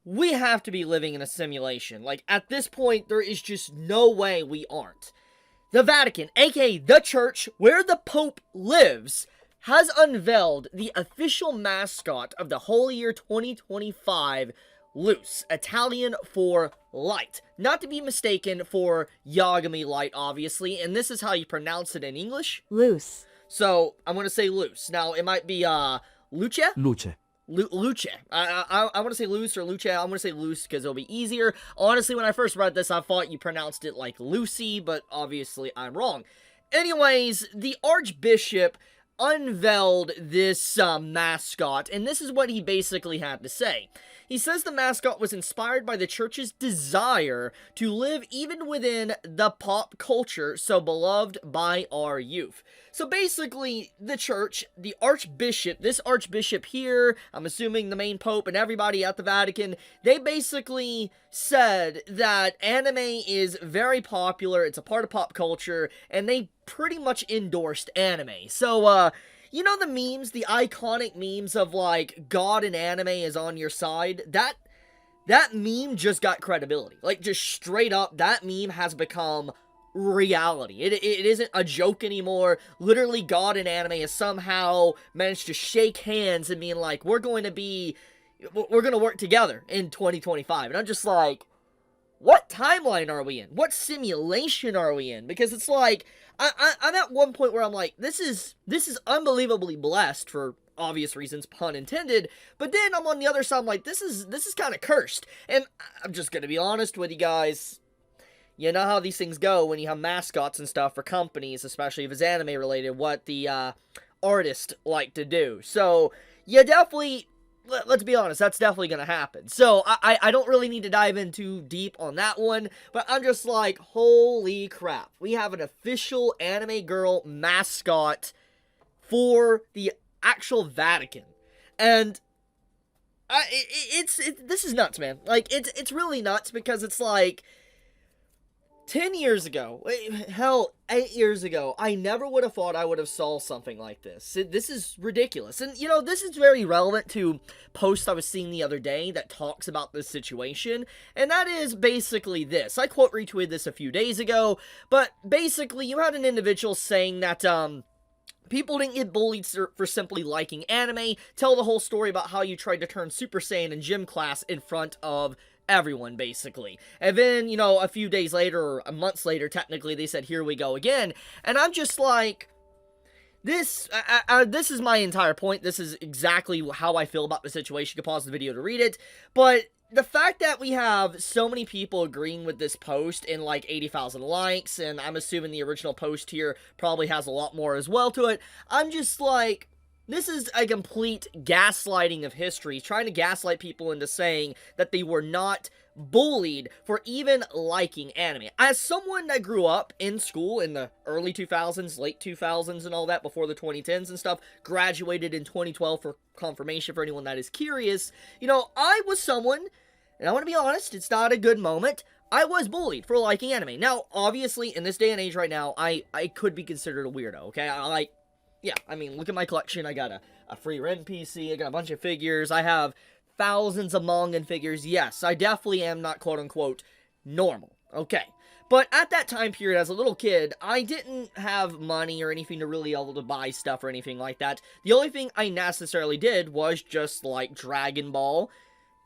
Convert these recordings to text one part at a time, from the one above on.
we have to be living in a simulation. Like, at this point, there is just no way we aren't. The Vatican, aka the church where the Pope lives, has unveiled the official mascot of the Holy Year 2025, Luce, Italian for light. Not to be mistaken for Yagami light, obviously, and this is how you pronounce it in English. Luce. So, I'm going to say Luce. Now, it might be, Luce? Luce. Luce. I want to say Luce or Luce. I'm going to say Luce because it'll be easier. Honestly, when I first read this, I thought you pronounced it like Lucy, but obviously I'm wrong. Anyways, the Archbishop unveiled this mascot, and this is what he basically had to say. He says the mascot was inspired by the church's desire to live even within the pop culture so beloved by our youth. So basically, the church, the archbishop, this archbishop here, I'm assuming the main pope and everybody at the Vatican, they basically said that anime is very popular, it's a part of pop culture, and they pretty much endorsed anime. So, you know the memes, the iconic memes of, like, God in anime is on your side? That meme just got credibility. Like, just straight up, that meme has become reality. It isn't a joke anymore. Literally, God in anime has somehow managed to shake hands and being like, we're going to work together in 2025. And I'm just like, what timeline are we in? What simulation are we in? Because it's like, I'm at one point where I'm like, this is unbelievably blessed for obvious reasons, pun intended, but then I'm on the other side, I'm like, this is kind of cursed. And I'm just gonna be honest with you guys, you know how these things go when you have mascots and stuff for companies, especially if it's anime related, what the artists like to do. So, you definitely, let's be honest, that's definitely going to happen. So, I don't really need to dive in too deep on that one, but I'm just like, holy crap. We have an official Anime Girl mascot for the actual Vatican. And this is nuts, man. Like, it's really nuts because it's like, 10 years ago, hell, 8 years ago, I never would have thought I would have saw something like this. This is ridiculous. And, you know, this is very relevant to posts I was seeing the other day that talks about this situation. And that is basically this. I quote retweeted this a few days ago. But basically, you had an individual saying that, people didn't get bullied for simply liking anime. Tell the whole story about how you tried to turn Super Saiyan in gym class in front of everyone, basically. And then, you know, a few days later, or months later, technically, they said, here we go again. And I'm just like, this is my entire point. This is exactly how I feel about the situation. You can pause the video to read it. But the fact that we have so many people agreeing with this post and like 80,000 likes, and I'm assuming the original post here probably has a lot more as well to it, I'm just like, this is a complete gaslighting of history, trying to gaslight people into saying that they were not bullied for even liking anime. As someone that grew up in school in the early 2000s, late 2000s and all that, before the 2010s and stuff, graduated in 2012 for confirmation for anyone that is curious, you know, I was someone, and I want to be honest, it's not a good moment, I was bullied for liking anime. Now, obviously, in this day and age right now, I could be considered a weirdo, okay? Yeah, I mean, look at my collection. I got a free Ren PC, I got a bunch of figures, I have thousands of manga figures. Yes, I definitely am not quote-unquote normal, okay. But at that time period, as a little kid, I didn't have money or anything to really be able to buy stuff or anything like that. The only thing I necessarily did was just like Dragon Ball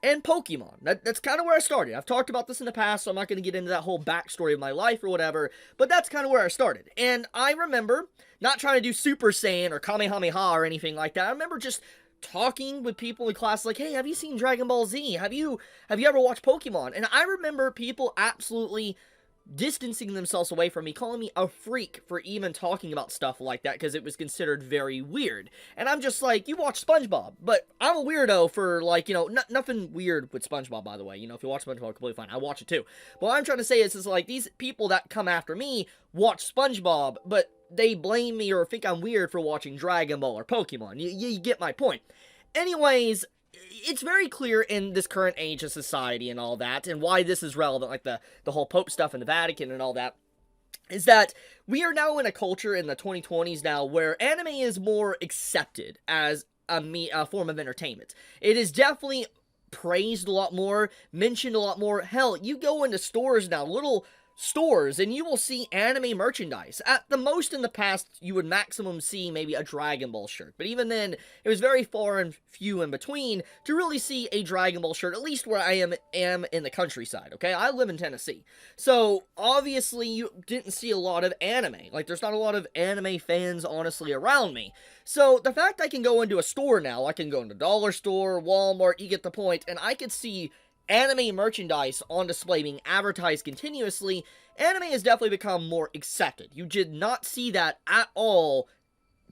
and Pokemon. That's kind of where I started. I've talked about this in the past, so I'm not going to get into that whole backstory of my life or whatever, but that's kind of where I started. And I remember not trying to do Super Saiyan or Kamehameha or anything like that. I remember just talking with people in class like, hey, have you seen Dragon Ball Z? Have you ever watched Pokemon? And I remember people absolutely distancing themselves away from me, calling me a freak for even talking about stuff like that, because it was considered very weird. And I'm just like, you watch SpongeBob, but I'm a weirdo for, like, you know, nothing weird with SpongeBob, by the way. You know, if you watch SpongeBob, completely fine. I watch it too. But what I'm trying to say is like, these people that come after me watch SpongeBob, but they blame me or think I'm weird for watching Dragon Ball or Pokemon. You get my point. Anyways, it's very clear in this current age of society and all that, and why this is relevant, like the whole Pope stuff in the Vatican and all that, is that we are now in a culture in the 2020s now where anime is more accepted as a form of entertainment. It is definitely praised a lot more, mentioned a lot more. Hell, you go into stores now, little stores, and you will see anime merchandise. At the most in the past, you would maximum see maybe a Dragon Ball shirt, but even then, it was very far and few in between to really see a Dragon Ball shirt, at least where I am in the countryside, okay? I live in Tennessee, so obviously you didn't see a lot of anime. Like, there's not a lot of anime fans, honestly, around me. So, the fact I can go into a store now, I can go into Dollar Store, Walmart, you get the point, and I could see anime merchandise on display being advertised continuously, anime has definitely become more accepted. You did not see that at all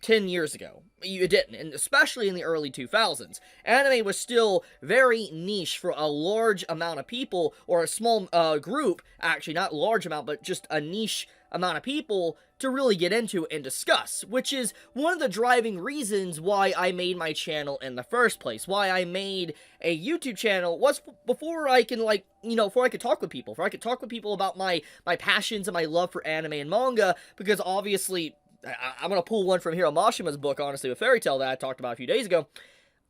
10 years ago. You didn't, and especially in the early 2000s. Anime was still very niche for a large amount of people, or a small group, actually, not large amount, but just a niche amount of people to really get into and discuss, which is one of the driving reasons why I made my channel in the first place. Why I made a YouTube channel was before I can, like, you know, before I could talk with people, before I could talk with people about my passions and my love for anime and manga, because obviously, I'm gonna pull one from Hiro Mashima's book, honestly, with Fairy Tail that I talked about a few days ago.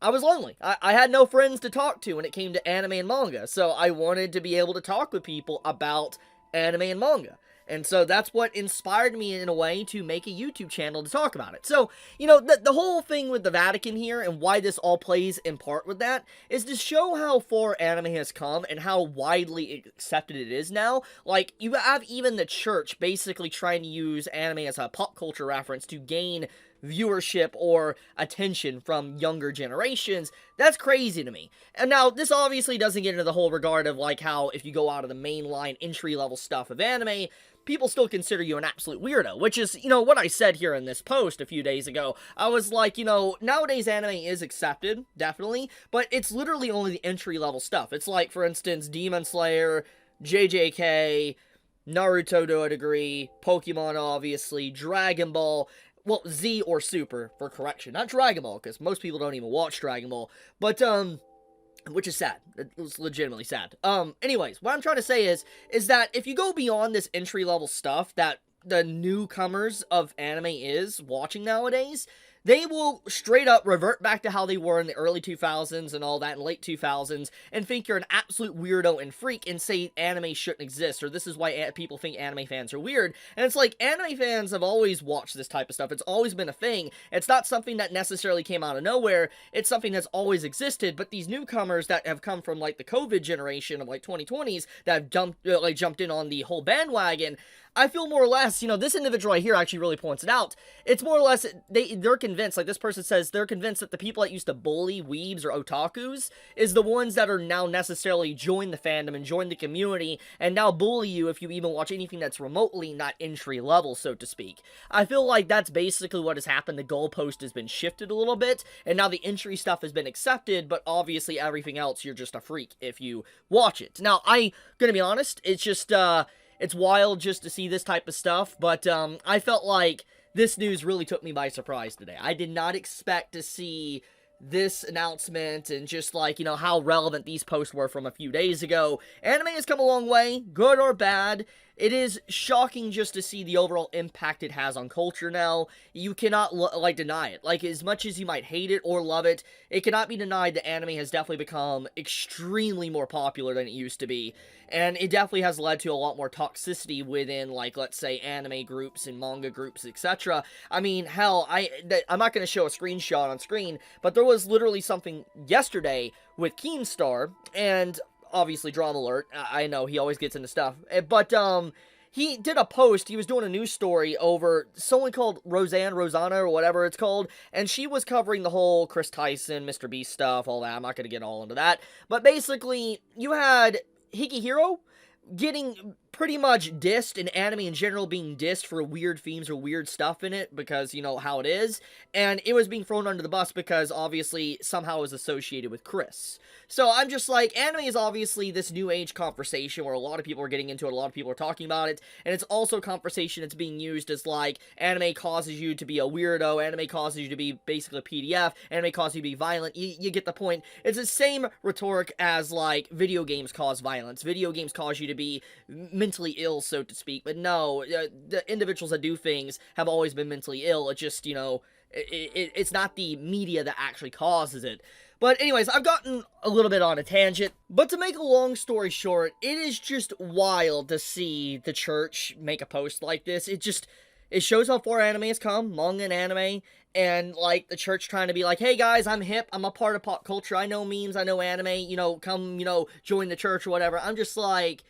I was lonely. I had no friends to talk to when it came to anime and manga, so I wanted to be able to talk with people about anime and manga. And so that's what inspired me in a way to make a YouTube channel to talk about it. So, you know, the whole thing with the Vatican here and why this all plays in part with that is to show how far anime has come and how widely accepted it is now. Like, you have even the church basically trying to use anime as a pop culture reference to gain viewership or attention from younger generations. That's crazy to me. And now, this obviously doesn't get into the whole regard of, like, how if you go out of the mainline entry-level stuff of anime, people still consider you an absolute weirdo, which is, you know, what I said here in this post a few days ago. I was like, you know, nowadays anime is accepted, definitely, but it's literally only the entry-level stuff. It's like, for instance, Demon Slayer, JJK, Naruto to a degree, Pokemon, obviously, Dragon Ball, well, Z or Super, for correction. Not Dragon Ball, because most people don't even watch Dragon Ball. But, which is sad. It's legitimately sad. Anyways, what I'm trying to say is that if you go beyond this entry-level stuff that the newcomers of anime is watching nowadays, they will straight up revert back to how they were in the early 2000s and all that, in late 2000s, and think you're an absolute weirdo and freak and say anime shouldn't exist, or this is why people think anime fans are weird. And it's like, anime fans have always watched this type of stuff. It's always been a thing. It's not something that necessarily came out of nowhere. It's something that's always existed, but these newcomers that have come from, like, the COVID generation of, like, 2020s that have jumped in on the whole bandwagon, I feel more or less, you know, this individual right here actually really points it out. It's more or less, they're convinced, like this person says, they're convinced that the people that used to bully weebs or otakus is the ones that are now necessarily join the fandom and join the community and now bully you if you even watch anything that's remotely not entry level, so to speak. I feel like that's basically what has happened. The goalpost has been shifted a little bit, and now the entry stuff has been accepted, but obviously everything else, you're just a freak if you watch it. Now, I'm gonna be honest, it's just, it's wild just to see this type of stuff, but I felt like this news really took me by surprise today. I did not expect to see this announcement and just, like, you know, how relevant these posts were from a few days ago. Anime has come a long way, good or bad. It is shocking just to see the overall impact it has on culture now. You cannot, deny it. Like, as much as you might hate it or love it, it cannot be denied that anime has definitely become extremely more popular than it used to be. And it definitely has led to a lot more toxicity within, like, let's say, anime groups and manga groups, etc. I mean, hell, I'm not going to show a screenshot on screen, but there was literally something yesterday with Keemstar, and obviously, drama alert, I know, he always gets into stuff, but, he did a post, he was doing a news story over someone called Rosanna, or whatever it's called, and she was covering the whole Chris Tyson, Mr. Beast stuff, all that. I'm not gonna get all into that, but basically, you had Higehiro getting pretty much dissed, and anime in general being dissed for weird themes or weird stuff in it, because, you know, how it is, and it was being thrown under the bus because, obviously, somehow it was associated with Chris. So, I'm just like, anime is obviously this new age conversation where a lot of people are getting into it, a lot of people are talking about it, and it's also a conversation that's being used as, like, anime causes you to be a weirdo, anime causes you to be basically a PDF, anime causes you to be violent, you get the point. It's the same rhetoric as, like, video games cause violence, video games cause you to be mentally ill, so to speak, but no, the individuals that do things have always been mentally ill. It just, you know, it's not the media that actually causes it. But anyways, I've gotten a little bit on a tangent. But to make a long story short, it is just wild to see the church make a post like this. It shows how far anime has come, manga and anime, and, like, the church trying to be like, hey guys, I'm hip, I'm a part of pop culture, I know memes, I know anime, come, join the church or whatever. I'm just like,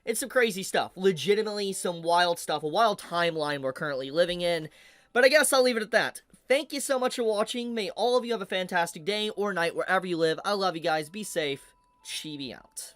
it's some crazy stuff. Legitimately some wild stuff, a wild timeline we're currently living in. But I guess I'll leave it at that. Thank you so much for watching. May all of you have a fantastic day or night wherever you live. I love you guys. Be safe. Chibi out.